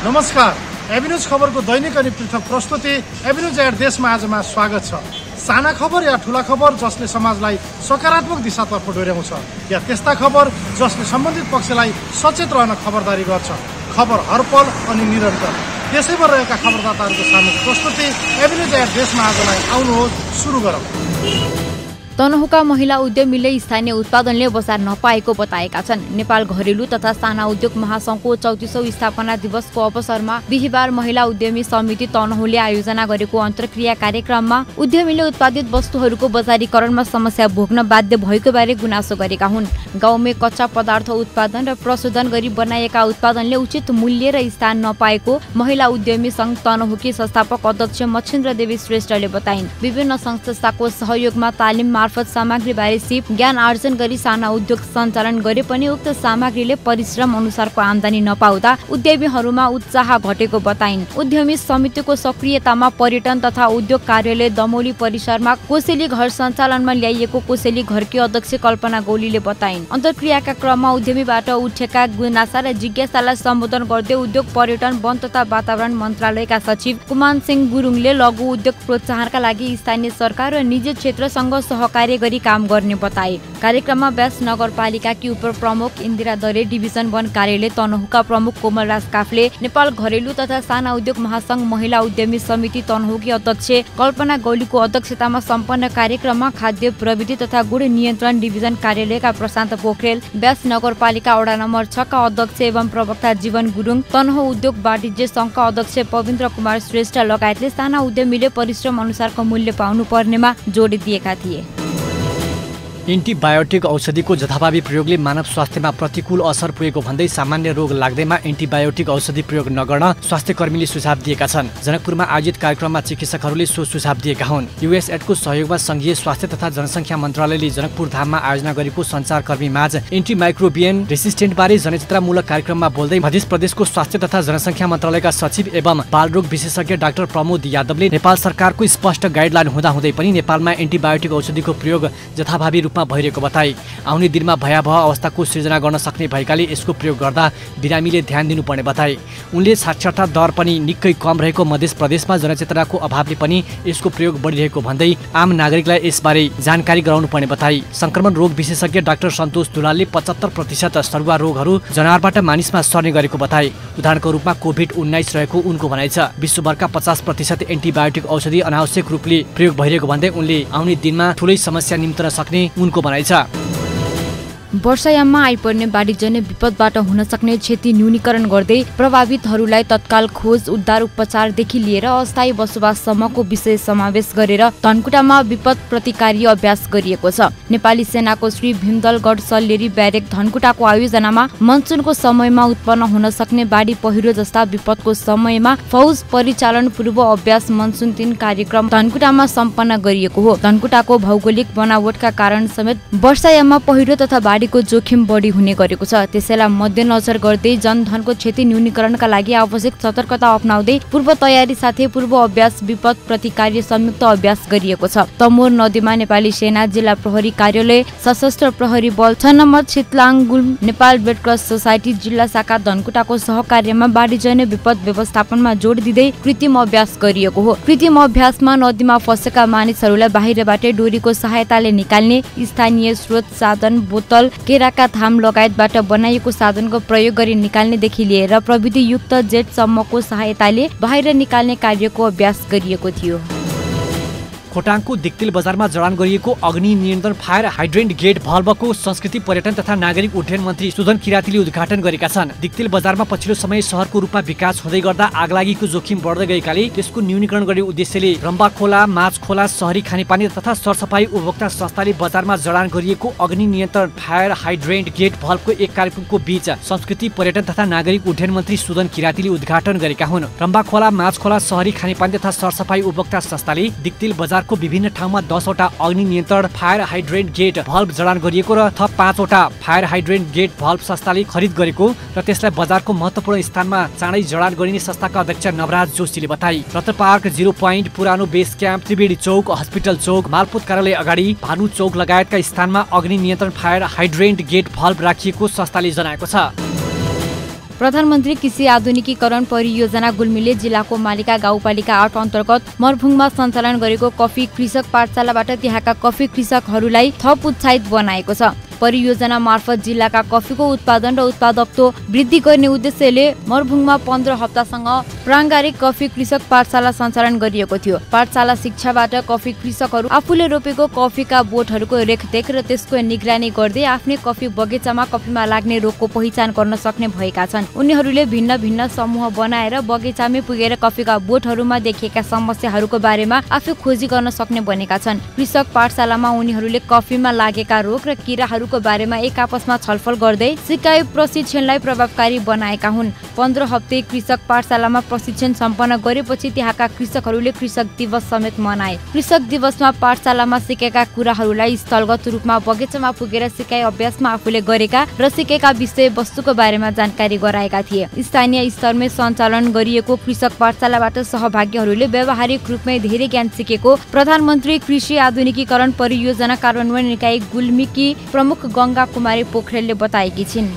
नमस्कार, एभिन्यूज खबरको दैनिक अनि पृथक प्रस्तुति एभिन्यूज एट देशमा आजमा स्वागत छ। साना खबर या ठुला खबर जसले समाजलाई सकारात्मक दिशातर्फ डोर्याउँछ या त्यस्ता खबर जसले सम्बन्धित पक्षलाई सचेत रहन खबरदारी गर्छ। खबर हरपल अनि निरन्तर त्यसैमा रहेका खबरदाताहरूको सामूहिक प्रस्तुति एभिन्यूज एट देशमा आजलाई आउनुहोस् सुरु गरौँ। तनहुका महिला उद्यमीले स्थानीय उत्पादनले बजार नपाएको बताएका छन्। नेपाल घरेलु तथा साना उद्योग महासंघको 34औं स्थापना दिवसको अवसरमा बिहीबार महिला उद्यमी समिति तनहुले आयोजना गरेको अन्तर्क्रिया कार्यक्रममा उद्यमीले उत्पादित वस्तुहरूको बजारीकरणमा समस्या भोग्न बाध्य भएको बारे गुनासो गरेका हुन्। गाउँमै कच्चा पदार्थ उत्पादन र प्रशोधन गरी बनाएका उत्पादनले उचित मूल्य र स्थान नपाएको महिला उद्यमी संघ तनहुकी संस्थापक अध्यक्ष मच्छिन्द्र देवी श्रेष्ठले बताइन्। विभिन्न संस्थाको सहयोगमा तालिम मार्फत सामग्रीबारे सिप ज्ञान आर्जन गरी साना उद्योग सञ्चालन गरे पनि उक्त सामग्रीले परिश्रम अनुसारको आमदानी नपाउँदा उद्यमीहरूमा उत्साह घटेको बताइन्। उद्यमी समितिको सक्रियतामा पर्यटन तथा उद्योग कार्यालय दमौली परिसरमा कोसेली घर सञ्चालनमा ल्याइएको कोसेली घरकी अध्यक्ष कल्पना गौलीले बताइन्। अन्तर्क्रियाका क्रममा उद्यमीबाट उठेका गुनासा र जिज्ञासालाई सम्बोधन गर्दै उद्योग पर्यटन वन तथा वातावरण मन्त्रालयका सचिव कुमान सिंह गुरुङले लघु उद्योग प्रोत्साहनका लागि स्थानीय सरकार र निजी क्षेत्रसँग सहकार्य गरी काम गर्ने बताए। कार्यक्रममा व्यास नगरपालिकाकी उप प्रमुख इन्दिरा दरे, डिभिजन 1 कार्यालय तनहुका प्रमुख कोमलराज काफले, नेपाल घरेलु तथा साना उद्योग महासंघ महिला उद्यमी समिति तनहुकी अध्यक्ष कल्पना गौलीको अध्यक्षतामा सम्पन्न कार्यक्रममा खाद्य प्रविधि तथा गुण नियन्त्रण डिभिजन कार्यालयका प्रशान्त पोखरेल, व्यास नगरपालिका वडा नम्बर 6 का अध्यक्ष एवं प्रवक्ता जीवन गुरुङ, तनहु उद्योग वाणिज्य संघका अध्यक्ष पविन्द्र कुमार श्रेष्ठ लगायतले साना उद्यमीले परिश्रम अनुसारको मूल्य पाउनु पर्नेमा जोड दिएका थिए। एन्टिबायोटिक औषधिको जथाभावी प्रयोगले मानव स्वास्थ्यमा प्रतिकूल असर पुगेको भन्दै सामान्य रोग लाग्दैमा एन्टिबायोटिक औषधि प्रयोग नगर्न स्वास्थ्यकर्मीले सुझाव दिएका छन्। जनकपुरमा आयोजित कार्यक्रममा चिकित्सकहरूले सो सुझाव दिएका हुन्। युएसएडको सहयोगमा संघीय स्वास्थ्य तथा जनसङ्ख्या मन्त्रालयले जनकपुर धाममा आयोजना गरेको सञ्चारकर्मी माझ एन्टिमाइक्रोबियन रेसिस्टेन्टबारे जनचेतनामूलक कार्यक्रममा बोल्दै मध्य प्रदेशको स्वास्थ्य तथा जनसङ्ख्या मन्त्रालयका सचिव एवं बालरोग विशेषज्ञ डाक्टर प्रमोद यादवले नेपाल सरकारको स्पष्ट गाइडलाइन हुँदाहुँदै पनि नेपालमा एन्टिबायोटिक औषधिको प्रयोग जथाभावी भइरहेको बताए। आउने दिनमा भयावह अवस्थाको सृजना गर्न सक्ने भएकाले यसको प्रयोग गर्दा बिरामीले ध्यान दिनुपर्ने बताए। उनले साक्षरता दर पनि निकै कम रहेको मध्य प्रदेशमा जनचेतनाको अभावले पनि यसको प्रयोग बढिरहेको भन्दै आम नागरिकलाई यसबारे जानकारी गराउनु पर्ने बताए। संक्रमण रोग विशेषज्ञ डाक्टर सन्तोष दुलालले 75% सरुवा रोगहरू जनावरबाट मानिसमा सर्ने गरेको बताए। उदाहरणको रूपमा कोभिड-19 रहेको उनको भनाइ छ। विश्वभरका 50% एन्टिबायोटिक औषधि अनावश्यक रूपले प्रयोग भइरहेको भन्दै उनले आउने दिनमा ठूलै समस्या निम्तन सक्ने उनको भनाइ छ। वर्षायाममा आइपर्ने बाढीजन्य विपदबाट हुन सक्ने क्षति न्यूनीकरण गर्दै प्रभावितहरूलाई तत्काल खोज उद्धार उपचारदेखि लिएर अस्थायी बसोबाससम्मको विषय समावेश गरेर धनकुटामा विपद प्रतिकारी अभ्यास गरिएको छ। नेपाली सेनाको श्री भीमदलगढ सल्लेरी ब्यारेक धनकुटाको आयोजनामा मनसुनको समयमा उत्पन्न हुन सक्ने बाढी पहिरो जस्ता विपदको समयमा फौज परिचालन पूर्व अभ्यास मनसुन 3 कार्यक्रम धनकुटामा सम्पन्न गरिएको हो। धनकुटाको भौगोलिक बनावटका कारण समेत वर्षायाममा पहिरो तथा बाढीको जोखिम बढी हुने गरेको छ। त्यसैलाई मध्यनजर गर्दै जनधनको क्षति न्यूनीकरणका लागि आवश्यक सतर्कता अपनाउँदै पूर्व तयारी साथै पूर्व अभ्यास विपद प्रतिकारी संयुक्त अभ्यास गरिएको छ। तमोर नदीमा नेपाली सेना जिल्ला प्रहरी कार्यालय, सशस्त्र प्रहरी बल 6 नम्बर छितलाङ्गुल, नेपाल रेड क्रस सोसाइटी जिल्ला शाखा धनकुटाको सहकार्यमा बाढीजन्य विपद व्यवस्थापनमा जोड दिँदै कृत्रिम अभ्यास गरिएको हो। कृत्रिम अभ्यासमा नदीमा फँसेका मानिसहरूलाई बाहिरबाटै डोरीको सहायताले निकाल्ने, स्थानीय स्रोत साधन, बोतल, केराका थाम लगायतबाट बनाइएको साधनको प्रयोग गरी निकाल्नेदेखि लिएर प्रविधियुक्त जेटसम्मको सहायताले बाहिर निकाल्ने कार्यको अभ्यास गरिएको थियो। खोटाङको दिक्तेल बजारमा जडान गरिएको अग्नि नियन्त्रण फायर हाइड्रेन्ट गेट भल्भको संस्कृति पर्यटन तथा नागरिक उड्डयन मन्त्री सुदन किरातीले उद्घाटन गरेका छन्। दिक्तेल बजारमा पछिल्लो समय शहरको रूपमा विकास हुँदै गर्दा आगलागीको जोखिम बढ्दै गएकाले त्यसको न्यूनीकरण गर्ने उद्देश्यले रम्बा खोला, माछ खोला शहरी खानेपानी तथा सरसफाई उपभोक्ता संस्थाले बजारमा जडान गरिएको अग्नि नियन्त्रण फायर हाइड्रेन्ट गेट भल्भको एक कार्यक्रमको बीच संस्कृति पर्यटन तथा नागरिक उड्डयन मन्त्री सुदन किरातीले उद्घाटन गरेका हुन्। रम्बा खोला, माछ खोला शहरी खानेपानी तथा सरसफाई उपभोक्ता संस्थाले दिक्तेल बजार को विभिन्न ठाउँमा 10 वटा अग्नि नियन्त्रण फायर हाइड्रेन्ट गेट भल्भ जडान गरिएको र थप 5 वटा फायर हाइड्रेन्ट गेट भल्भ संस्थाले खरिद गरेको र त्यसलाई बजारको महत्त्वपूर्ण स्थानमा चाँडै जडान गरिने संस्थाका अध्यक्ष नवराज जोशीले बताए। रत्न पार्क, 0 पोइन्ट, पुरानो बेस क्याम्प, त्रिवेणी चौक, हस्पिटल चौक, मालपोत कार्यालय अगाडि, भानु चौक लगायतका स्थानमा अग्नि नियन्त्रण फायर हाइड्रेन्ट गेट भल्भ राखिएको संस्थाले जनाएको छ। प्रधानमन्त्री कृषि आधुनिकीकरण परियोजना गुल्मीले जिल्लाको मालिका गाउँपालिका 8 अन्तर्गत मरभुङमा सञ्चालन गरेको कफी कृषक पाठशालाबाट त्यहाँका कफी कृषकहरूलाई थप उत्साहित बनाएको छ। परियोजना मार्फत जिल्लाका कफीको उत्पादन र उत्पादकत्व वृद्धि गर्ने उद्देश्यले मरभुङमा 15 हप्तासँग प्राङ्गारिक कफी कृषक पाठशाला सञ्चालन गरिएको थियो। पाठशाला शिक्षाबाट कफी कृषकहरू आफूले रोपेको कफीका बोटहरूको रेखदेख र त्यसको निगरानी गर्दै आफ्नै कफी बगैँचामा कफीमा लाग्ने रोगको पहिचान गर्न सक्ने भएका छन्। उनीहरूले भिन्न भिन्न समूह बनाएर बगैँचामै पुगेर कफीका बोटहरूमा देखिएका समस्याहरूको बारेमा आफै खोजी गर्न सक्ने बनेका छन्। कृषक पाठशालामा उनीहरूले कफीमा लागेका रोग र किराहरू को बारेमा एक आपसमा छलफल गर्दै सिकाइ प्रशिक्षणलाई प्रभावकारी बनाएका हुन्। 15 हप्ते कृषक पाठशालामा प्रशिक्षण सम्पन्न गरेपछि त्यहाँका कृषकहरूले कृषक दिवस समेत मनाए। कृषक दिवसमा पाठशालामा सिकेका कुराहरूलाई स्थलगत रूपमा बगैँचामा पुगेर सिकाइ अभ्यासमा आफूले गरेका र सिकेका विषय वस्तुको बारेमा जानकारी गराएका थिए। स्थानीय स्तरमै सञ्चालन गरिएको कृषक पाठशालाबाट सहभागीहरूले व्यावहारिक रूपमै धेरै ज्ञान सिकेको प्रधानमन्त्री कृषि आधुनिकीकरण परियोजना कार्यान्वयन निकाय गुल्मीकी प्रमुख गंगा कुमारी पोखरेलले बताएकी छिन्।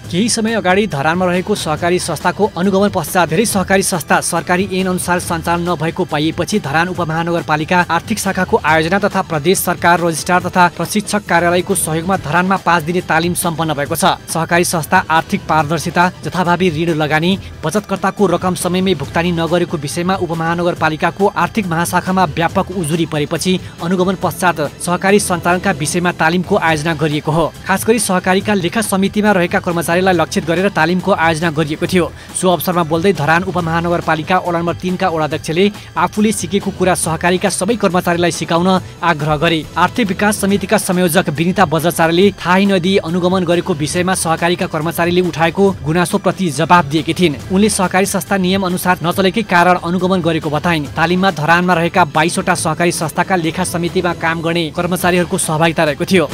केही समय अगाडि धरानमा रहेको सहकारी संस्थाको अनुगमन पश्चात धेरै सहकारी संस्था सरकारी ऐन अनुसार सञ्चालन नभएको पाइएपछि धरान उपमहानगरपालिका आर्थिक शाखाको आयोजना तथा प्रदेश सरकार रजिस्ट्रार तथा प्रशिक्षक कार्यालयको सहयोगमा धरानमा 5 दिने तालिम सम्पन्न भएको छ। सहकारी संस्था आर्थिक पारदर्शिता, जथाभावी ऋण लगानी, बचतकर्ताको रकम समयमै भुक्तानी नगरेको विषयमा उपमहानगरपालिकाको आर्थिक महाशाखामा व्यापक उजुरी परेपछि अनुगमन पश्चात सहकारी सञ्चालनका विषयमा तालिमको आयोजना गरिएको हो। खास गरी सहकारीका लेखा समितिमा रहेका कर्मचारी लक्षित गरेर तालिमको आयोजना गरिएको थियो। सो अवसरमा बोल्दै धरान उपमहानगरपालिका वडा नम्बर 3 का वडाध्यक्षले आफूले सिकेको कुरा सहकारीका सबै कर्मचारीलाई सिकाउन आग्रह गरे। आर्थिक विकास समितिका संयोजक विनिता बज्राचार्यले थाहै नदिई अनुगमन गरेको विषयमा सहकारीका कर्मचारीले उठाएको गुनासोप्रति जवाफ दिएकी थिइन्। उनले सहकारी संस्था नियम अनुसार नचलेकै कारण अनुगमन गरेको बताइन्। तालिममा धरानमा रहेका 22 वटा सहकारी संस्थाका लेखा समितिमा काम गर्ने कर्मचारीहरूको सहभागिता रहेको थियो।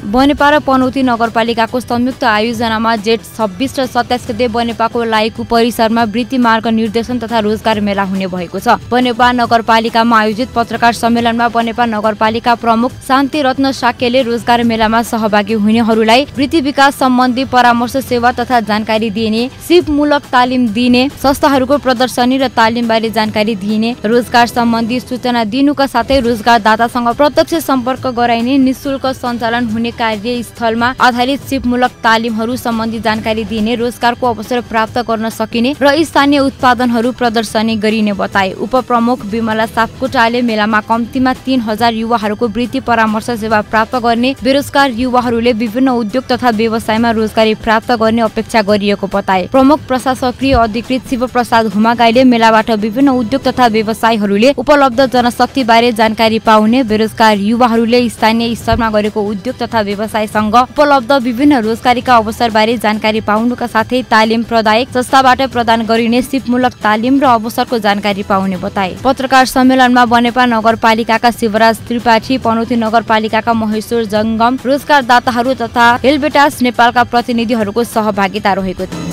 बनेपा र पनौती नगरपालिकाको संयुक्त आयोजनामा जेठ 26 र 27 गते बनेपाको लाइकु परिसरमा वृत्ति मार्ग निर्देशन तथा रोजगार मेला हुने भएको छ। बनेपा नगरपालिकामा आयोजित पत्रकार सम्मेलनमा बनेपा नगरपालिका प्रमुख शान्ति रत्न साक्यले रोजगार मेलामा सहभागी हुनेहरूलाई वृत्ति विकास सम्बन्धी परामर्श सेवा तथा जानकारी दिने, सिपमूलक तालिम दिने, संस्थाहरूको प्रदर्शनी र तालिमबारे जानकारी दिने, रोजगार सम्बन्धी सूचना दिनुका साथै रोजगारदातासँग प्रत्यक्ष सम्पर्क गराइने, निशुल्क सञ्चालन हुने कार्यस्थलमा आधारित सिपमूलक तालिमहरू सम्बन्धी जानकारी दिने, रोजगारको अवसर प्राप्त गर्न सकिने र स्थानीय उत्पादनहरू प्रदर्शनी गरिने बताए। उपप्रमुख विमला सापकोटाले मेलामा कम्तीमा 3000 युवाहरूको वृत्ति परामर्श सेवा प्राप्त गर्ने, बेरोजगार युवाहरूले विभिन्न उद्योग तथा व्यवसायमा रोजगारी प्राप्त गर्ने अपेक्षा गरिएको बताए। प्रमुख प्रशासकीय अधिकृत शिवप्रसाद हुमागाईले मेलाबाट विभिन्न उद्योग तथा व्यवसायहरूले उपलब्ध जनशक्ति बारे जानकारी पाउने, बेरोजगार युवाहरूले स्थानीय स्तरमा गरेको उद्योग तथा व्यवसायसँग उपलब्ध विभिन्न रोजगारीका अवसरबारे जानकारी पाउनुका साथै तालिम प्रदायक संस्थाबाट प्रदान गरिने सिपमूलक तालिम र अवसरको जानकारी पाउने बताए। पत्रकार सम्मेलनमा बनेपा नगरपालिकाका शिवराज त्रिपाठी, पनौती नगरपालिकाका महेश्वर जंगम, रोजगारदाताहरू तथा हेलबेटास नेपालका प्रतिनिधिहरूको सहभागिता रहेको थियो।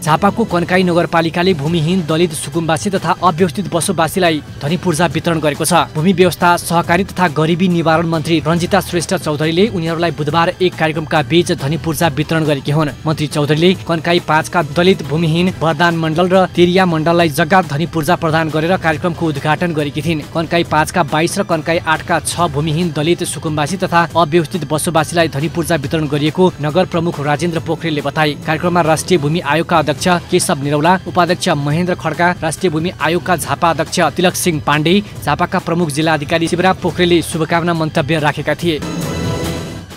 झापाको कन्काई नगरपालिकाले भूमिहीन दलित सुकुम्बासी तथा अव्यवस्थित बसोबासीलाई धनी पूर्जा वितरण गरेको छ। भूमि व्यवस्था, सहकारी तथा गरिबी निवारण मन्त्री रञ्जिता श्रेष्ठ चौधरीले उनीहरूलाई बुधबार एक कार्यक्रमका बीच धनी पूर्जा वितरण गरेकी हुन्। मन्त्री चौधरीले कन्काई 5 का दलित भूमिहीन वरदान मण्डल र तेरिया मण्डललाई जग्गा धनी पूर्जा प्रदान गरेर कार्यक्रमको उद्घाटन गरेकी थिइन्। कन्काई 5 का 22 र कन्काई 8 का 6 भूमिहीन दलित सुकुम्बासी तथा अव्यवस्थित बसोबासीलाई धनी पूर्जा वितरण गरिएको नगर प्रमुख राजेन्द्र पोखरेलले बताए। कार्यक्रममा राष्ट्रिय भूमि आयोगका अध्यक्ष केशव निरौला, उपाध्यक्ष महेन्द्र खड्का, राष्ट्रिय भूमि आयोगका झापा अध्यक्ष तिलक सिंह पाण्डे, झापाका प्रमुख जिल्ला अधिकारी शिवराज पोखरेलले शुभकामना मन्तव्य राखेका थिए।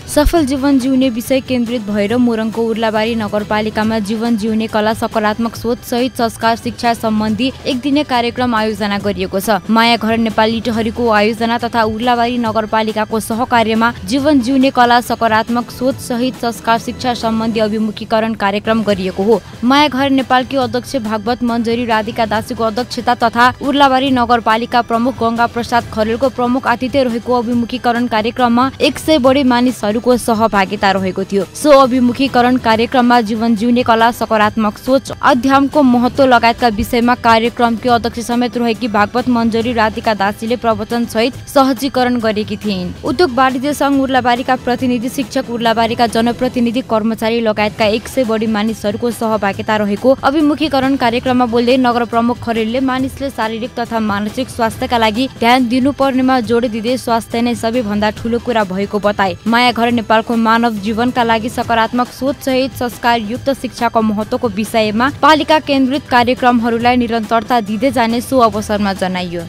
सफल जीवन जिउने विषय केन्द्रित भएर मोरङको उर्लाबारी नगरपालिकामा जीवन जिउने कला सकारात्मक सोच सहित संस्कार शिक्षा सम्बन्धी एक दिने कार्यक्रम आयोजना गरिएको छ। माया घर नेपाली टहरीको आयोजना तथा उर्लाबारी नगरपालिकाको सहकार्यमा जीवन जिउने कला सकारात्मक सोच सहित संस्कार शिक्षा सम्बन्धी अभिमुखीकरण कार्यक्रम गरिएको हो। माया घर नेपालकी अध्यक्ष भागवत मञ्जरी राधिका दासीको अध्यक्षता तथा उर्लाबारी नगरपालिका प्रमुख गंगा प्रसाद खरेलको प्रमुख आतिथ्य रहेको अभिमुखीकरण कार्यक्रममा 100 बढी मानिसहरू मानिसहरूको सहभागिता रहेको थियो। सो अभिमुखीकरण कार्यक्रममा जीवन जिउने कला, सकारात्मक सोच, अध्यात्मको महत्व लगायतका विषयमा कार्यक्रमकी अध्यक्ष समेत रहेकी भागवत मञ्जरी राधिका दासीले प्रवचन सहित सहजीकरण गरेकी थिइन्। उद्योग वाणिज्य संघ उर्लाबारीका प्रतिनिधि, शिक्षक, उर्लाबारीका जनप्रतिनिधि, कर्मचारी लगायतका 100 बढी मानिसहरूको सहभागिता रहेको अभिमुखीकरण कार्यक्रममा बोल्दै नगर प्रमुख खरेलले मानिसले शारीरिक तथा मानसिक स्वास्थ्यका लागि ध्यान दिनुपर्नेमा जोड दिँदै स्वास्थ्य नै सबैभन्दा ठूलो कुरा भएको बताए। माया घर नेपालको मानव जीवनका लागि सकारात्मक सोच सहित संस्कारयुक्त शिक्षाको महत्वको विषयमा पालिका केन्द्रित कार्यक्रमहरूलाई निरन्तरता दिँदै जाने सो अवसरमा जनाइयो।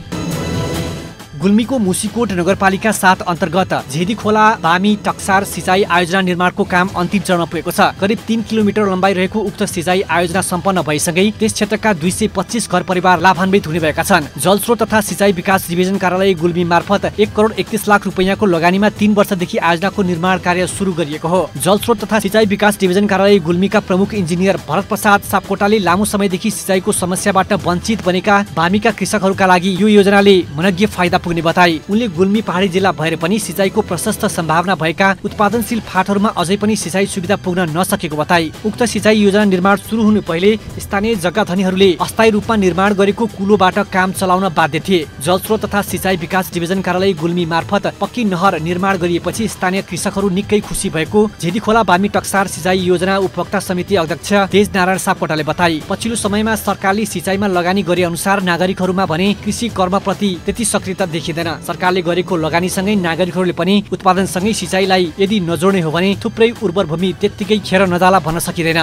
गुल्मीको मुसिकोट नगरपालिका 7 अन्तर्गत झेदी खोला बामी टक्सार सिँचाइ आयोजना निर्माणको काम अन्तिम चरणमा पुगेको छ। करिब 3 किलोमिटर लम्बाइ रहेको उक्त सिँचाइ आयोजना सम्पन्न भइसँगै त्यस क्षेत्रका 225 घर परिवार लाभान्वित हुने भएका छन्। जलस्रोत तथा सिँचाइ विकास डिभिजन कार्यालय गुल्मी मार्फत 1 करोड 31 लाख रुपैयाँको लगानीमा 3 वर्षदेखि आयोजनाको निर्माण कार्य सुरु गरिएको हो। जलस्रोत तथा सिँचाइ विकास डिभिजन कार्यालय गुल्मीका प्रमुख इन्जिनियर भरत प्रसाद सापकोटाले लामो समयदेखि सिँचाइको समस्याबाट वञ्चित बनेका बामीका कृषकहरूका लागि यो योजनाले मनग्य फाइदा पुग्ने बताए। उनले गुल्मी पहाडी जिल्ला भएर पनि सिँचाइको प्रशस्त सम्भावना भएका उत्पादनशील फाँटहरूमा अझै पनि सिँचाइ सुविधा पुग्न नसकेको बताए। उक्त सिँचाइ योजना निर्माण सुरु हुनु पहिले स्थानीय जग्गाधनीहरूले अस्थायी रूपमा निर्माण गरेको कुलोबाट काम चलाउन बाध्य थिए। जलस्रोत तथा सिँचाइ विकास डिभिजन कार्यालय गुल्मी मार्फत पक्की नहर निर्माण गरिएपछि स्थानीय कृषकहरू निकै खुसी भएको झेदी खोला बामी टक्सार सिँचाइ योजना उपभोक्ता समिति अध्यक्ष तेज नारायण सापकोटाले बताए। पछिल्लो समयमा सरकारले सिँचाइमा लगानी गरे अनुसार नागरिकहरूमा भने कृषि कर्मप्रति त्यति सक्रियता देखिँदैन। सरकारले गरेको लगानीसँगै नागरिकहरूले पनि उत्पादनसँगै सिँचाइलाई यदि नजोड्ने हो भने थुप्रै उर्वर भूमि त्यत्तिकै खेर नजाला भन्न सकिँदैन।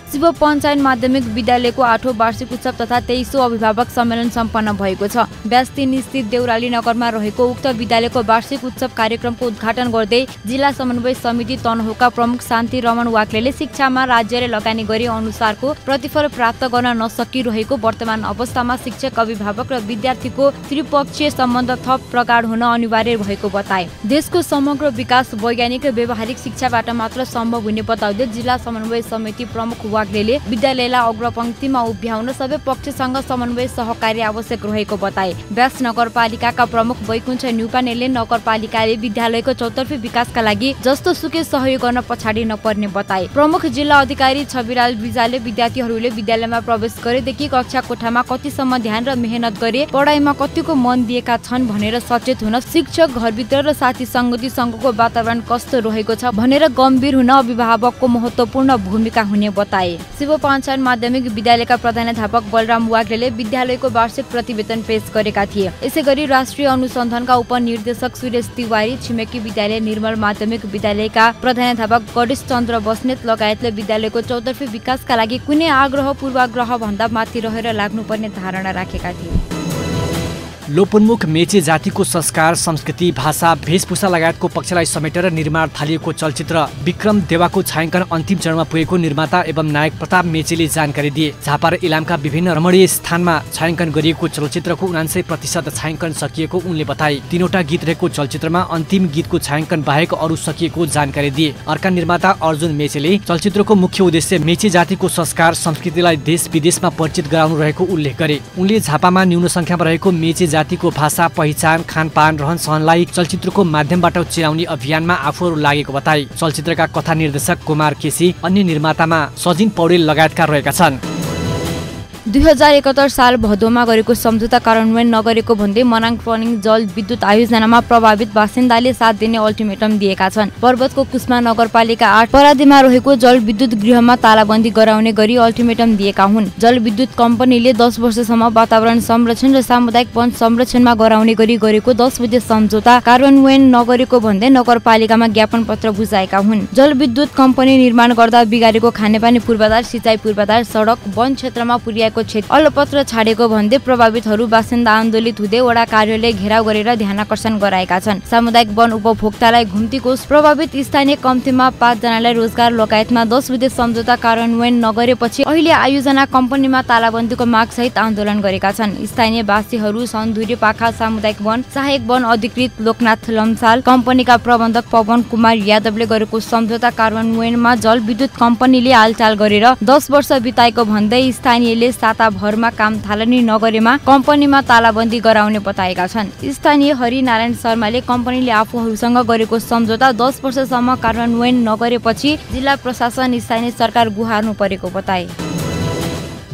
शिव पञ्चायत माध्यमिक विद्यालयको 8औं वार्षिक उत्सव तथा 23औं अभिभावक सम्मेलन सम्पन्न भएको छ। व्यास 3 स्थित देउराली नगरमा रहेको उक्त विद्यालयको वार्षिक उत्सव कार्यक्रमको उद्घाटन गर्दै जिल्ला समन्वय समिति तनहुका प्रमुख शान्ति रमण वाक्लेले शिक्षामा राज्यले लगानी गरे अनुसारको प्रतिफल प्राप्त गर्न नसकिरहेको वर्तमान अवस्थामा शिक्षक, अभिभावक र विद्यार्थीको त्रिपक्षीय सम्बन्ध थप प्रगाढ हुन अनिवार्य भएको बताए। देशको समग्र विकास वैज्ञानिक र व्यावहारिक शिक्षाबाट मात्र सम्भव हुने बताउँदै जिल्ला समन्वय समिति प्रमुख वाग्लेले विद्यालयलाई अग्रपंक्तिमा उभ्याउन सबै पक्षसँग समन्वय सहकार्य आवश्यक रहेको बताए। व्यास नगरपालिकाका प्रमुख वैकुण्ठ न्युपानेले नगरपालिकाले विद्यालयको चौतर्फी विकासका लागि जस्तो सुकै सहयोग गर्न पछाडि नपर्ने बताए। प्रमुख जिल्ला अधिकारी छविलाल विजाले विद्यार्थीहरूले विद्यालयमा प्रवेश गरेदेखि कक्षा कोठामा कतिसम्म ध्यान र मेहनत गरे, पढाइमा कतिको मन दिएका छन् भनेर सचेत हुन, शिक्षक, घरभित्र र साथी संगति सँगको वातावरण कस्तो रहेको छ भनेर गम्भीर हुन अभिभावकको महत्त्वपूर्ण भूमिका हुने बताए। शिव पञ्चायत माध्यमिक विद्यालयका प्रधानाध्यापक बलराम वाग्लेले विद्यालयको वार्षिक प्रतिवेदन पेश गरेका थिए। यसैगरी राष्ट्रिय अनुसन्धानका उपनिर्देशक सुरेश तिवारी, छिमेकी विद्यालय निर्मल माध्यमिक विद्यालयका प्रधानाध्यापक गणेश चन्द्र बस्नेत लगायतले विद्यालयको चौतर्फी विकासका लागि कुनै आग्रह पूर्वाग्रह भन्दा माथि रहेर लाग्नुपर्ने धारणा राखेका थिए। लोपोन्मुख मेचे जातिको संस्कार, संस्कृति, भाषा, वेशभूषा लगायतको पक्षलाई समेटेर निर्माण थालिएको चलचित्र विक्रम देवाको छायाङ्कन अन्तिम चरणमा पुगेको निर्माता एवं नायक प्रताप मेचेले जानकारी दिए। झापा र इलामका विभिन्न रमणीय स्थानमा छायाङ्कन गरिएको चलचित्रको 99% छायाङ्कन सकिएको उनले बताए। 3वटा गीत रहेको चलचित्रमा अन्तिम गीतको छायाङ्कन बाहेक अरू सकिएको जानकारी दिए। अर्का निर्माता अर्जुन मेचेले चलचित्रको मुख्य उद्देश्य मेचे जातिको संस्कार, संस्कृतिलाई देश विदेशमा परिचित गराउनु रहेको उल्लेख गरे। उनले झापामा न्यून संख्यामा रहेको मेचे जातिको भाषा, पहिचान, खानपान, रहनसहनलाई चलचित्रको माध्यमबाट चिनाउने अभियानमा आफूहरू लागेको बताए। चलचित्रका कथा निर्देशक कुमार केसी, अन्य निर्मातामा सजिन पौडेल लगायतका रहेका छन्। 2071 साल भदौमा गरेको सम्झौता कार्यान्वयन नगरेको भन्दै मनाङ फनिङ जल विद्युत आयोजनामा प्रभावित बासिन्दाले 7 दिने अल्टिमेटम दिएका छन्। पर्वतको कुस्मा नगरपालिका 8 परादीमा रहेको जल विद्युत गृहमा तालाबन्दी गराउने गरी अल्टिमेटम दिएका हुन्। जल विद्युत कम्पनीले 10 वर्षसम्म वातावरण संरक्षण र सामुदायिक वन संरक्षणमा गराउने गरी गरेको 10 बुँदे सम्झौता कार्यान्वयन नगरेको भन्दै नगरपालिकामा ज्ञापन पत्र बुझाएका हुन्। जल विद्युत कम्पनी निर्माण गर्दा बिगारेको खानेपानी पूर्वाधार, सिँचाइ पूर्वाधार, सडक, वन क्षेत्रमा पुर्याएको अलपत्र छाडेको भन्दै प्रभावितहरू बासिन्दा आन्दोलित हुँदै वडा कार्यालय घेराउ गरेर ध्यानाकर्षण गराएका छन्। सामुदायिक वन उपभोक्तालाई घुम्ती कोष, प्रभावित स्थानीय कम्तीमा 5 जनालाई रोजगार लगायतमा 10 बुँदे सम्झौता कार्यान्वयन नगरेपछि अहिले आयोजना कम्पनीमा तालाबन्दीको माग सहित आन्दोलन गरेका छन्। स्थानीय वासीहरू सन्दुरी पाखा सामुदायिक वन सहायक वन अधिकृत लोकनाथ लम्साल, कम्पनीका प्रबन्धक पवन कुमार यादवले गरेको सम्झौता कार्यान्वयनमा जल विद्युत कम्पनीले हालचाल गरेर 10 वर्ष बिताएको भन्दै स्थानीयले 7 साताभरमा काम थालनी नगरेमा कम्पनीमा तालाबन्दी गराउने बताएका छन्। स्थानीय हरिनारायण शर्माले कम्पनीले आफूहरूसँग गरेको सम्झौता 10 वर्षसम्म कार्यान्वयन नगरेपछि जिल्ला प्रशासन स्थानीय सरकार गुहार्नु परेको बताए।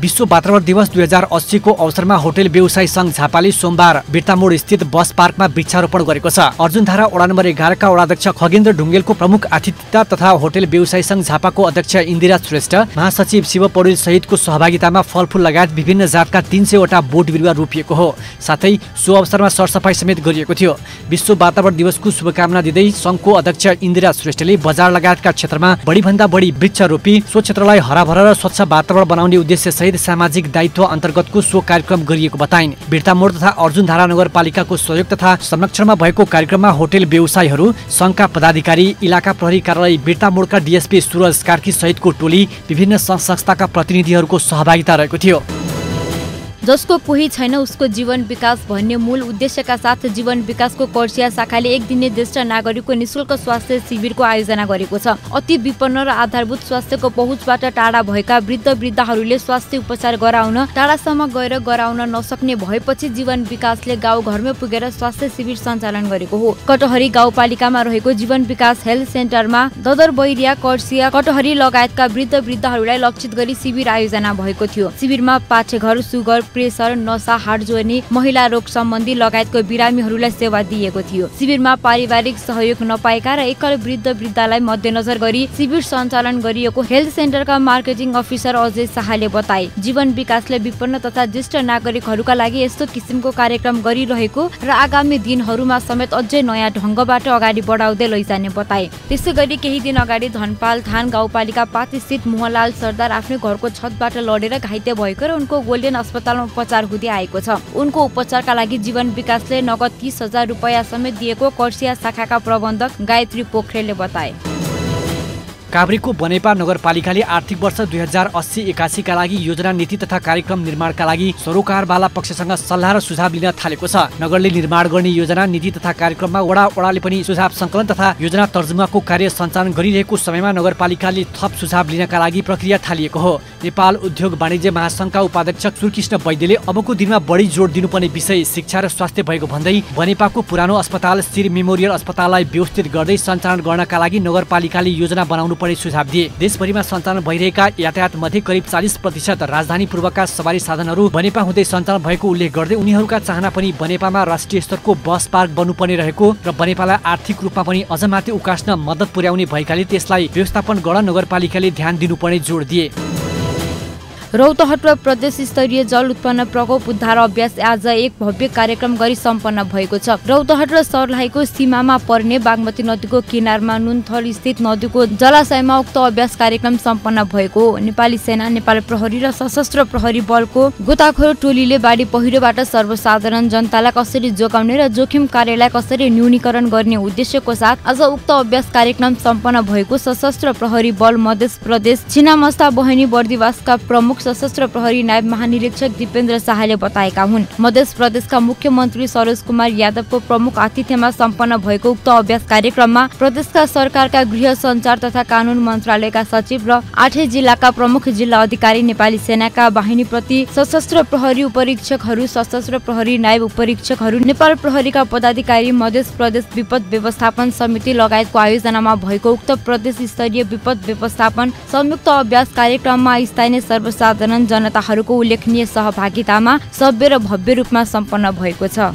विश्व वातावरण दिवस 2080 को अवसरमा होटल व्यवसायी संघ झापाले सोमबार बिर्तामोड स्थित बस पार्कमा वृक्षारोपण गरेको छ। अर्जुनधारा वडा नम्बर 11 का वडाध्यक्ष खगेन्द्र ढुङ्गेलको प्रमुख आतिथ्यता तथा होटल व्यवसायी संघ झापाको अध्यक्ष इन्दिरा श्रेष्ठ, महासचिव शिव पौडेल सहितको सहभागितामा फलफूल लगायत विभिन्न जातका 300 वटा बोट बिरुवा रोपिएको हो। साथै सो अवसरमा सरसफाई समेत गरिएको थियो। विश्व वातावरण दिवसको शुभकामना दिँदै संघको अध्यक्ष इन्दिरा श्रेष्ठले बजार लगायतका क्षेत्रमा बढीभन्दा बढी वृक्ष रोपी सो क्षेत्रलाई हराभरा र स्वच्छ वातावरण बनाउने उद्देश्य सहित सामाजिक दायित्व अन्तर्गतको सो कार्यक्रम गरिएको बताइन्। बिर्तामोड तथा अर्जुनधारा नगरपालिकाको सहयोग तथा संरक्षणमा भएको कार्यक्रममा होटल व्यवसायीहरू संघका पदाधिकारी, इलाका प्रहरी कार्यालय बिर्तामोडका डीएसपी सुरज कार्की सहितको टोली, विभिन्न संघ संस्थाका प्रतिनिधिहरूको सहभागिता रहेको थियो। जसको कोही छैन उसको जीवन विकास भन्ने मूल उद्देश्यका साथ जीवन विकासको कर्सिया शाखाले एक दिने ज्येष्ठ नागरिकको निशुल्क स्वास्थ्य शिविरको आयोजना गरेको छ। अति विपन्न र आधारभूत स्वास्थ्यको पहुँचबाट टाढा भएका वृद्धहरूले स्वास्थ्य उपचार गराउन टाढासम्म गएर गराउन नसक्ने भएपछि जीवन विकासले गाउँ घरमै पुगेर स्वास्थ्य शिविर सञ्चालन गरेको हो। कटहरी गाउँपालिकामा रहेको जीवन विकास हेल्थ सेन्टरमा ददर, बैरिया, कर्सिया, कटहरी लगायतका वृद्धहरूलाई लक्षित गरी शिविर आयोजना भएको थियो। शिविरमा पाठेघर, सुगर, प्रेसर, नसा, हार्ट जोर्नी, महिला रोग सम्बन्धी लगायतको बिरामीहरूलाई सेवा दिएको थियो। शिविरमा पारिवारिक सहयोग नपाएका र एकल वृद्धलाई मध्यनजर गरी शिविर सञ्चालन गरिएको हेल्थ सेन्टरका मार्केटिङ अफिसर अजय शाहले बताए। जीवन विकासले विपन्न तथा ज्येष्ठ नागरिकहरूका लागि यस्तो किसिमको कार्यक्रम गरिरहेको र आगामी दिनहरूमा समेत अझै नयाँ ढङ्गबाट अगाडि बढाउँदै लैजाने बताए। त्यसैगरी केही दिन अगाडि धनपाल थान गाउँपालिका 5 स्थित मोहनलाल सरदार आफ्नै घरको छतबाट लडेर घाइते भएको र उनको गोल्डेन अस्पतालमा उपचार हुँदै आएको छ। उनको उपचारका लागि जीवन विकासले नगद 30,000 रुपैयाँ समेत दिएको कर्सिया शाखाका प्रबन्धक गायत्री पोखरेलले बताए। काभ्रेको बनेपा नगरपालिकाले आर्थिक वर्ष 2080-81 का लागि योजना, नीति तथा कार्यक्रम निर्माणका लागि सरोकारवाला पक्षसँग सल्लाह र सुझाव लिन थालेको छ। नगरले निर्माण गर्ने योजना, नीति तथा कार्यक्रममा वडाले पनि सुझाव सङ्कलन तथा योजना तर्जुमाको कार्य सञ्चालन गरिरहेको समयमा नगरपालिकाले थप सुझाव लिनका लागि प्रक्रिया थालिएको हो। नेपाल उद्योग वाणिज्य महासङ्घका उपाध्यक्ष सुरकृष्ण वैद्यले अबको दिनमा बढी जोड दिनुपर्ने विषय शिक्षा र स्वास्थ्य भएको भन्दै बनेपाको पुरानो अस्पताल शिर मेमोरियल अस्पताललाई व्यवस्थित गर्दै सञ्चालन गर्नका लागि नगरपालिकाले योजना बनाउनु पर्ने सुझाव दिए। देशभरिमा सञ्चालन भइरहेका यातायात मध्ये करिब 40% राजधानी पूर्वका सवारी साधनहरू बनेपा हुँदै सञ्चालन भएको उल्लेख गर्दै उनीहरूका चाहना पनि बनेपामा राष्ट्रिय स्तरको बस पार्क बन्नुपर्ने रहेको र बनेपालाई आर्थिक रूपमा पनि अझ माथि उकास्न मद्दत पुर्याउने भएकाले त्यसलाई व्यवस्थापन गर्न नगरपालिकाले ध्यान दिनुपर्ने जोड दिए। रौतहट प्रदेश स्तरीय जल उत्पन्न प्रकोप उद्धार अभ्यास आज एक भव्य कार्यक्रम गरी सम्पन्न भएको छ। रौतहट र सर्लाहीको सीमामा पर्ने बागमती नदीको किनारमा नुनथल स्थित नदीको जलाशयमा उक्त अभ्यास कार्यक्रम सम्पन्न भएको हो। नेपाली सेना, नेपाल प्रहरी र सशस्त्र प्रहरी बलको गोताखोर टोलीले बाढी पहिरोबाट सर्वसाधारण जनतालाई कसरी जोगाउने र जोखिम कार्यलाई कसरी न्यूनीकरण गर्ने उद्देश्यको साथ आज उक्त अभ्यास कार्यक्रम सम्पन्न भएको सशस्त्र प्रहरी बल मध्य प्रदेश छिनामस्ता बहिनी बर्दिवासका प्रमुख सशस्त्र प्रहरी नायब महानिरीक्षक दिपेन्द्र शाहले बताएका हुन्। मध्य प्रदेशका मुख्यमन्त्री सरोज कुमार यादवको प्रमुख आतिथ्यमा सम्पन्न भएको उक्त अभ्यास कार्यक्रममा प्रदेशका सरकारका गृह, सञ्चार तथा कानून मन्त्रालयका सचिव र 8 जिल्लाका प्रमुख जिल्ला अधिकारी, नेपाली सेनाका बाहिनी प्रति सशस्त्र प्रहरी उपरीक्षकहरू, सशस्त्र प्रहरी नायब उपरीक्षकहरू, नेपाल प्रहरीका पदाधिकारी, मध्य प्रदेश विपद व्यवस्थापन समिति लगायतको आयोजनामा भएको उक्त प्रदेश स्तरीय विपद व्यवस्थापन संयुक्त अभ्यास कार्यक्रममा स्थानीय सर्वसाधारण जनताहरूको उल्लेखनीय सहभागितामा सभ्य र भव्य रूपमा सम्पन्न भएको छ।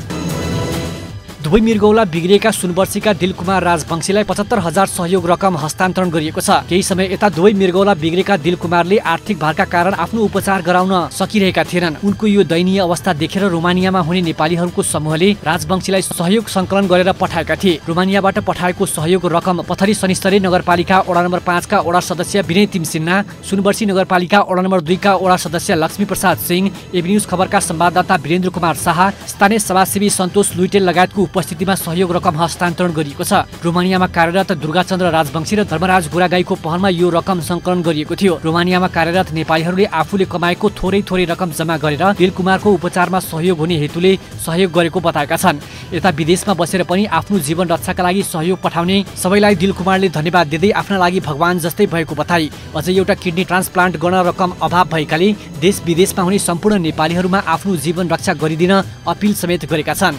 दुवै मृगौला बिग्रिएका सुनवर्षीका दिलकुमार राजवंशीलाई 75,000 सहयोग रकम हस्तान्तरण गरिएको छ। केही समय यता दुवै मृगौला बिग्रेका दिलकुमारले आर्थिक भारका कारण आफ्नो उपचार गराउन सकिरहेका थिएनन्। उनको यो दयनीय अवस्था देखेर रोमानियामा हुने नेपालीहरूको समूहले राजवंशीलाई सहयोग सङ्कलन गरेर पठाएका थिए। रोमानियाबाट पठाएको सहयोग रकम पथरी शनिस्तरी नगरपालिका वडा नम्बर 5 का वडा सदस्य विनय तिमसिन्हा, सुनवर्षी नगरपालिका वडा नम्बर 2 का वडा सदस्य लक्ष्मी प्रसाद सिंह, एबी न्यूज खबरका संवाददाता वीरेन्द्र कुमार शाह, स्थानीय समाजसेवी सन्तोष लुइटेल लगायतको उपस्थितिमा सहयोग रकम हस्तान्तरण गरिएको छ। रोमानियामा कार्यरत दुर्गाचन्द्र राजवंशी र धर्मराज गुरागाईको पहलमा यो रकम सङ्कलन गरिएको थियो। रोमानियामा कार्यरत नेपालीहरूले आफूले कमाएको थोरै रकम जम्मा गरेर दिलकुमारको उपचारमा सहयोग हुने हेतुले सहयोग गरेको बताएका छन्। यता विदेशमा बसेर पनि आफ्नो जीवन रक्षाका लागि सहयोग पठाउने सबैलाई दिलकुमारले धन्यवाद दिँदै आफ्ना लागि भगवान जस्तै भएको बताए। अझै एउटा किडनी ट्रान्सप्लान्ट गर्न रकम अभाव भएकाले देश विदेशमा हुने सम्पूर्ण नेपालीहरूमा आफ्नो जीवन रक्षा गरिदिन अपिल समेत गरेका छन्।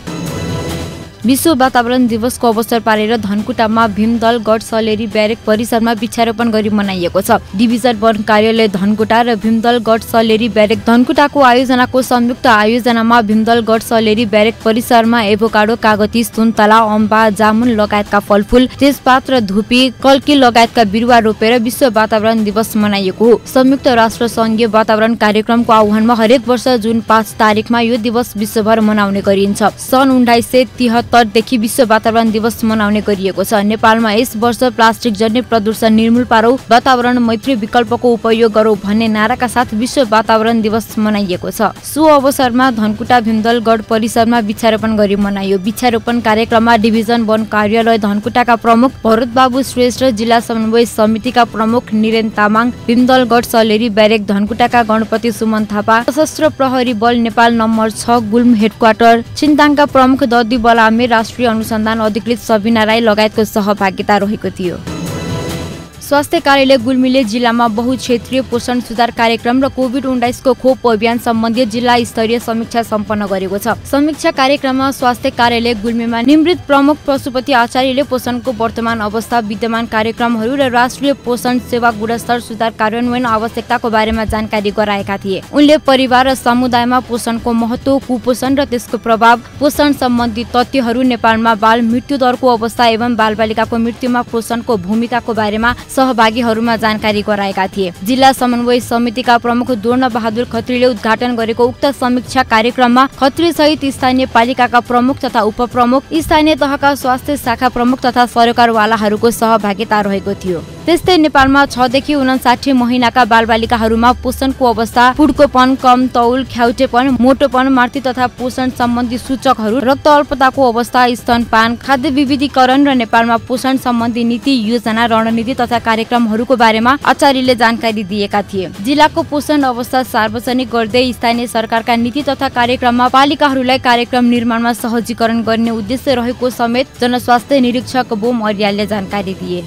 विश्व वातावरण दिवसको अवसर पारेर धनकुटामा भीमदल गढ सलेरी ब्यारेक परिसरमा वृक्षारोपण गरी मनाइएको छ। डिभिजन वन कार्यालय धनकुटा र भीमदल गढ सलेरी ब्यारेक धनकुटाको आयोजनाको संयुक्त आयोजनामा भीमदल गढ सलेरी ब्यारेक परिसरमा एभोकाडो, कागती, सुन्तला, अम्बा, जामुन लगायतका फलफूल, तेजपात र धुपी, कल्की लगायतका बिरुवा रोपेर विश्व वातावरण दिवस मनाइएको हो। संयुक्त राष्ट्र संघीय वातावरण कार्यक्रमको आह्वानमा हरेक वर्ष जुन 5 तारिकमा यो दिवस विश्वभर मनाउने गरिन्छ। सन् 1973 देखि विश्व वातावरण दिवस मनाउने गरिएको छ। नेपालमा यस वर्ष प्लास्टिक जन्य प्रदूषण निर्मूल पारौ, वातावरण मैत्री विकल्पको उपयोग गरौँ भन्ने नाराका साथ विश्व वातावरण दिवस मनाइएको छ। सो अवसरमा धनकुटा भीमदल गढ परिसरमा वृक्षारोपण गरी मनाइयो। वृक्षारोपण कार्यक्रममा डिभिजन वन कार्यालय धनकुटाका प्रमुख भरतबाबु श्रेष्ठ, जिल्ला समन्वय समितिका प्रमुख निरेन तामाङ, भीमदल गढ सलेरी ब्यारेक धनकुटाका गणपति सुमन थापा, सशस्त्र प्रहरी बल नेपाल नम्बर 6 गुल्म हेडक्वार्टर छिन्ताङका प्रमुख दद्दी बलामे, राष्ट्रिय अनुसन्धान अधिकृत सबिना राई लगायतको सहभागिता रहेको थियो। स्वास्थ्य कार्यालय गुल्मीले जिल्लामा बहुक्षेत्रीय पोषण सुधार कार्यक्रम र कोभिड-19 को खोप अभियान सम्बन्धी जिल्ला स्तरीय समीक्षा सम्पन्न गरेको छ। समीक्षा कार्यक्रममा स्वास्थ्य कार्यालय गुल्मीमा निवृत्त प्रमुख पशुपति आचार्यले पोषणको वर्तमान अवस्था, विद्यमान कार्यक्रमहरू र राष्ट्रिय पोषण सेवा गुणस्तर सुधार कार्यान्वयन आवश्यकताको बारेमा जानकारी गराएका थिए। उनले परिवार र समुदायमा पोषणको महत्त्व, कुपोषण र त्यसको प्रभाव, पोषण सम्बन्धी तथ्यहरू, नेपालमा बाल मृत्यु दरको अवस्था एवं बालबालिकाको मृत्युमा पोषणको भूमिकाको बारेमा सहभागीहरूमा जानकारी गराएका थिए। जिल्ला समन्वय समितिका प्रमुख दोर्ण बहादुर खत्रीले उद्घाटन गरेको उक्त समीक्षा कार्यक्रममा खत्री सहित स्थानीय पालिकाका प्रमुख तथा उपप्रमुख, स्थानीय तहका स्वास्थ्य शाखा प्रमुख तथा सरकारवालाहरूको सहभागिता रहेको थियो। त्यस्तै नेपालमा 6 देखि 59 महिनाका बालबालिकाहरूमा पोषणको अवस्था, फुड्कोपन, कम तौल, ख्याउटेपन, मोटोपन, मार्ती तथा पोषण सम्बन्धी सूचकहरू, रक्त अल्पताको अवस्था, स्तनपान, खाद्य विविधीकरण र नेपालमा पोषण सम्बन्धी नीति, योजना, रणनीति तथा कार्यक्रमहरूको बारेमा आचार्यले जानकारी दिएका थिए। जिल्लाको पोषण अवस्था सार्वजनिक गर्दै स्थानीय सरकारका नीति तथा कार्यक्रममा पालिकाहरूलाई कार्यक्रम निर्माणमा सहजीकरण गर्ने उद्देश्य रहेको समेत जनस्वास्थ्य निरीक्षक बोम अर्यालले जानकारी दिए।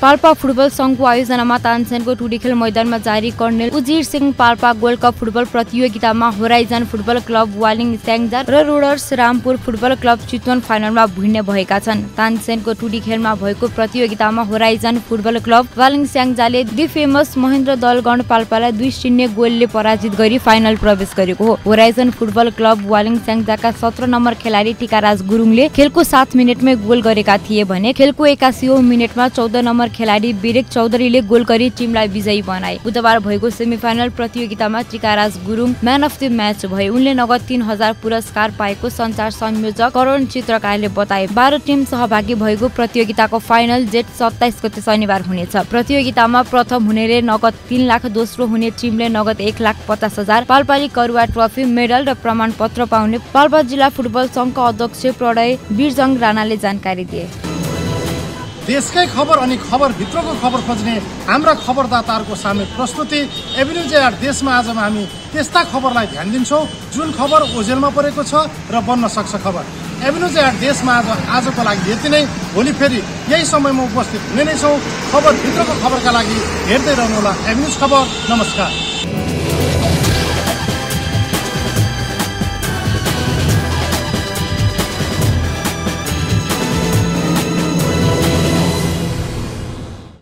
पाल्पा फुटबल संघको आयोजनामा तानसेनको टुडीखेल मैदानमा जारी कर्णेल Ujir Singh Palpa gold cup football प्रतियोगितामा horizon football club Waling Syangja र Roaders Rampur football club Chitwan फाइनलमा भिड्ने भएका छन्। तानसेनको टुडीखेलमा भएको प्रतियोगितामा होराइजन फुटबल क्लब वालिङ स्याङ्जाले दि फेमस महेन्द्र दलगण पाल्पालाई 2-0 गोलले पराजित गरी फाइनल प्रवेश गरेको हो। होराइजन फुटबल क्लब वालिङ स्याङ्जाका 17 नम्बर खेलाडी टिकाराज गुरुङले खेलको 7 मिनेटमै गोल गरेका थिए भने खेलको 81औं मिनेटमा 14 नम्बर खेलाडी विरेक चौधरीले गोल गरी टिमलाई विजयी बनाए। बुधबार भएको सेमिफाइनल प्रतियोगितामा Tikaraj Gurung man of the match भए। उनले नगद 3000 पुरस्कार पाएको सञ्चार संयोजक करण चित्रकारले बताए। 12 टिम सहभागी भएको प्रतियोगिताको फाइनल जेठ 27 गते शनिबार हुनेछ। प्रतियोगितामा प्रथम हुनेले नगद 3 लाख, दोस्रो हुने टिमले नगद 1,50,000, पाल्पाली करुवा ट्रफी, मेडल र प्रमाणपत्र पाउने पाल्पा जिल्ला फुटबल संघका अध्यक्ष प्रणय वीरजङ राणाले जानकारी दिए। देशकै खबर अनि खबरभित्रको खबर खोज्ने हाम्रा खबरदाताहरूको सामु प्रस्तुति एभिन्यू जे8 देशमा आजमा हामी त्यस्ता खबरलाई ध्यान दिन्छौँ जुन खबर ओझेलमा परेको छ र बन्न सक्छ खबर। एभिन्यू जे8 देशमा आजको लागि यति नै। भोलि फेरि यही समयमा उपस्थित हुने नै छौँ। खबरभित्रको खबरका लागि हेर्दै रहनुहोला एभिन्यूज खबर। नमस्कार।